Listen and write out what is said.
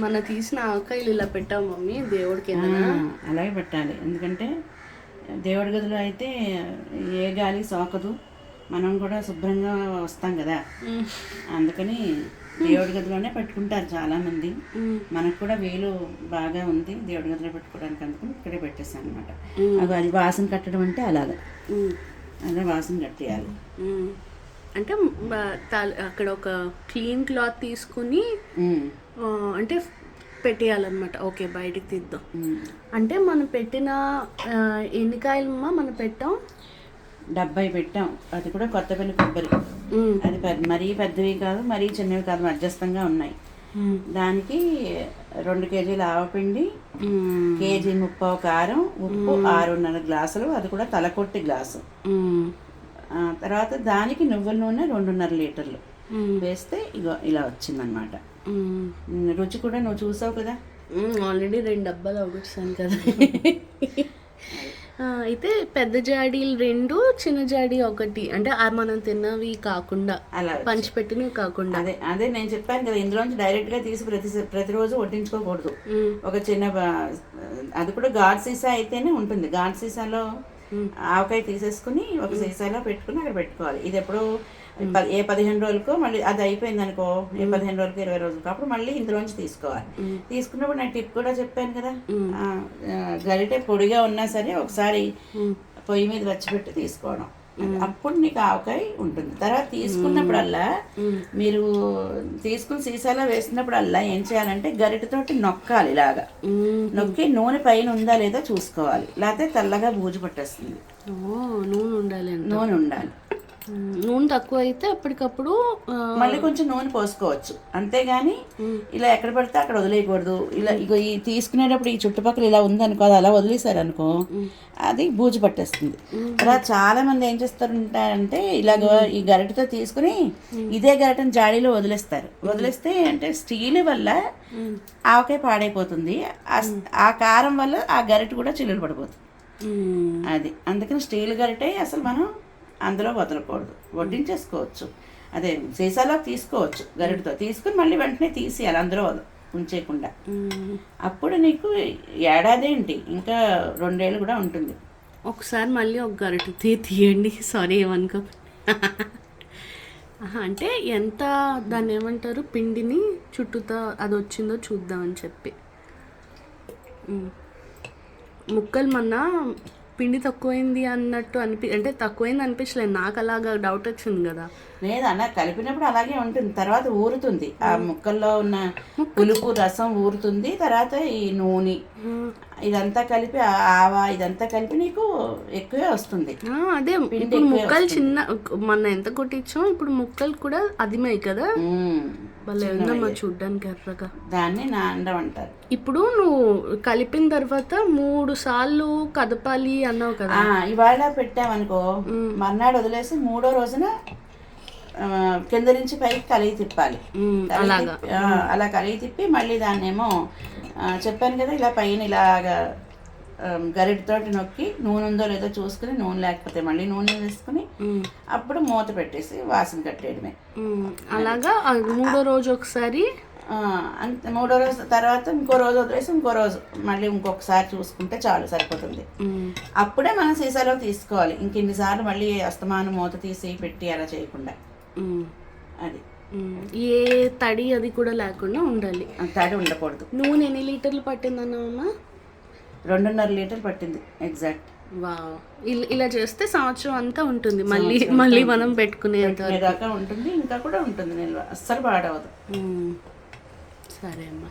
మన తీసిన ఆవకాయలు ఇలా పెట్టాము మమ్మీ దేవుడికి. అలాగే పెట్టాలి, ఎందుకంటే దేవుడి గదిలో అయితే ఏ గాలి సోకదు, మనం కూడా శుభ్రంగా వస్తాం కదా. అందుకని దేవుడి గదిలోనే పెట్టుకుంటారు చాలామంది. మనకు కూడా వీలు బాగా ఉంది దేవుడి గదిలో పెట్టుకోవడానికి, అందుకని ఇక్కడే పెట్టేస్తాను అనమాట. అది వాసన కట్టడం అంటే అలాగా, అదే వాసన కట్టేయాలి. అంటే అక్కడ ఒక క్లీన్ క్లాత్ తీసుకుని అంటే పెట్టేయాలన్నమాట. ఓకే, బయటికి తీద్దాం. అంటే మనం పెట్టిన ఎన్ని కాయలమ్మా మనం పెట్టాం? 70 పెట్టాం. అది కూడా కొత్తపల్లి కొబ్బరి. అది మరీ పెద్దవి కాదు, మరీ చిన్నవి కాదు, మధ్యస్థంగా ఉన్నాయి. దానికి 2 కేజీల ఆవపిండి, 1.5 కేజీ కారం, ఉప్పు 6.5 గ్లాసులు, అది కూడా తలకొట్టి గ్లాసు. తర్వాత దానికి నువ్వుల నూనె 2.5 లీటర్లు వేస్తే ఇగో ఇలా వచ్చిందనమాట. రుచి కూడా నువ్వు చూసావు కదా, ఆల్రెడీ 2 డబ్బాలు అవగొచ్చాను కదా. అయితే పెద్ద జాడీలు 2, చిన్న జాడీ 1, అంటే మనం తిన్నవి కాకుండా, అలా పంచిపెట్టినవి కాకుండా. అదే నేను చెప్పాను కదా, ఇందులోంచి డైరెక్ట్గా తీసి ప్రతిరోజు వడ్డించుకోకూడదు. ఒక చిన్న అది కూడా గాడ్ సీసా అయితేనే ఉంటుంది. గాడ్ సీసాలో ఆవకాయ తీసేసుకుని ఒక సీసాలో పెట్టుకుని అక్కడ పెట్టుకోవాలి. ఇది ఎప్పుడు ఏ 15 రోజులకో మళ్ళీ అది అయిపోయింది అనుకో, ఏ 15 రోజులకి 20 రోజులకి, అప్పుడు మళ్ళీ ఇందులోంచి తీసుకోవాలి. తీసుకున్నప్పుడు నేను టిప్ కూడా చెప్పాను కదా, గరిటె పొడిగా ఉన్నా సరే ఒకసారి పొయ్యి మీద వచ్చిపెట్టి తీసుకోవడం, అప్పుడు నీకు ఆవకాయ ఉంటుంది. తర్వాత తీసుకున్నప్పుడల్లా మీరు తీసుకుని సీసాలో వేసినప్పుడల్లా ఏం చేయాలంటే గరిటెతోటి నొక్కాలి. ఇలాగా నొక్కి నూనె పైన ఉందా లేదా చూసుకోవాలి, లేకపోతే తెల్లగా బూజు పట్టేస్తుంది. నూనె ఉండాలి. నూనె తక్కువ అయితే అప్పటికప్పుడు మళ్ళీ కొంచెం నూనె పోసుకోవచ్చు, అంతేగాని ఇలా ఎక్కడ పడితే అక్కడ వదిలేయకూడదు. ఇలా ఇగో ఈ తీసుకునేటప్పుడు ఈ చుట్టుపక్కల ఇలా ఉందనుకో, అది అలా వదిలేశారు అనుకో, అది బూజు పట్టేస్తుంది. అలా చాలా మంది ఏం చేస్తారంటే ఇలాగ ఈ గరిటెతో తీసుకుని ఇదే గరిటెని జాడీలో వదిలేస్తారు. వదిలేస్తే అంటే స్టీల్ వల్ల ఆవకాయ పాడైపోతుంది, ఆ కారం వల్ల ఆ గరిటె కూడా చిల్లులు పడిపోతుంది. అది అందుకని స్టీల్ గరిటె అసలు మనం అందులో వదలకూడదు, వడ్డించేసుకోవచ్చు. అదే సీసాలో తీసుకోవచ్చు, గరిటతో తీసుకుని మళ్ళీ వెంటనే తీసేయాలి, అందులో ఉంచేయకుండా. అప్పుడు నీకు ఏడాది ఏంటి, ఇంకా 2 ఏళ్ళు కూడా ఉంటుంది. ఒకసారి మళ్ళీ ఒక గరిట తీయండి, సారీ ఏమనుకో. అంటే ఎంత దాన్ని ఏమంటారు, పిండిని చుట్టూతో అది వచ్చిందో చూద్దామని చెప్పి. ముక్కలు మొన్న పిండి తక్కువైంది అన్నట్టు అంటే తక్కువైంది అనిపించలేదు నాకు, అలాగా డౌట్ వచ్చింది కదా. లేదన్న, కలిపినప్పుడు అలాగే ఉంటుంది, తర్వాత ఊరుతుంది. ఆ ముక్కల్లో ఉన్న పులుపు రసం ఊరుతుంది, తర్వాత ఈ నూనె ఇదంతా కలిపి ఆవా ఇదంతా కలిపి నీకు ఎక్కువే వస్తుంది. అదే ఇప్పుడు ముక్కలు చిన్న మొన్న ఎంత కొట్టించాం, ఇప్పుడు ముక్కలు కూడా అదిమాయి కదా, భలే ఉందమ్మా చూడ్డానికి ఎర్రగా. దాన్ని నాండం అంటారు. ఇప్పుడు నువ్వు కలిపిన తర్వాత 3 సార్లు కదపాలి అన్నావు కదా. ఇవాళ పెట్టామనుకో, మర్నాడు వదిలేసి 3వ రోజున కింద నుంచి పైకి కలిగి తిప్పాలి. అలా కలిగి తిప్పి మళ్ళీ దాన్నేమో చెప్పాను కదా, ఇలా పైన ఇలాగా గరిటతోటి నొక్కి నూనె ఉందో లేదో చూసుకుని, నూనె లేకపోతే మళ్ళీ నూనె వేసుకుని అప్పుడు మూత పెట్టేసి వాసన కట్టేయడమే. అలాగా 3వ రోజు ఒకసారి, అంతే. 3వ రోజు తర్వాత ఇంకో రోజు వదిలేసి ఇంకో రోజు మళ్ళీ ఇంకొకసారి చూసుకుంటే చాలు, సరిపోతుంది. అప్పుడే మనం సీసాలో తీసుకోవాలి, ఇంకెన్నిసార్లు మళ్ళీ అస్తమానం మూత తీసి పెట్టి అలా చేయకుండా. అది ఏ తడి అది కూడా లేకుండా ఉండాలి, తడి ఉండకూడదు. నూనె ఎన్ని లీటర్లు పట్టిందన్నా? 2.5 లీటర్లు పట్టింది ఎగ్జాక్ట్. ఇలా చేస్తే సంవత్సరం అంతా ఉంటుంది, మళ్ళీ మనం పెట్టుకునేదాకా ఉంటుంది, ఇంకా కూడా ఉంటుంది, నేను అస్సలు పాడవదు. సరే అమ్మా.